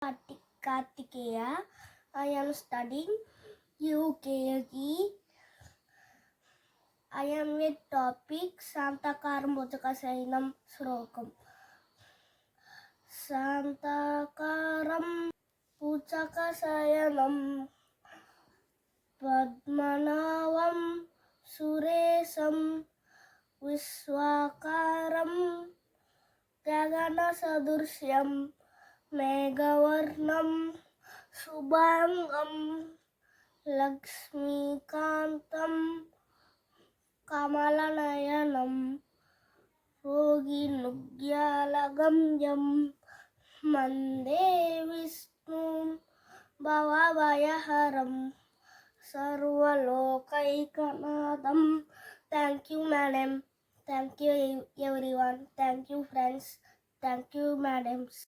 Kartikeya. I am studying UKG. I am with topic Santakaram Bhutakasainam Srokam. Santakaram Bhutakasayanam Padmanavam Suresam Viswakaram Gagana Sadursyam Megavarnam Subhangam Lakshmikantam Kamalanayanam Roginugyalagamyam Mande Vishnum Bhavavayaharam Sarvalokaikanadam. Thank you, madam. Thank you, everyone. Thank you, friends. Thank you, madams.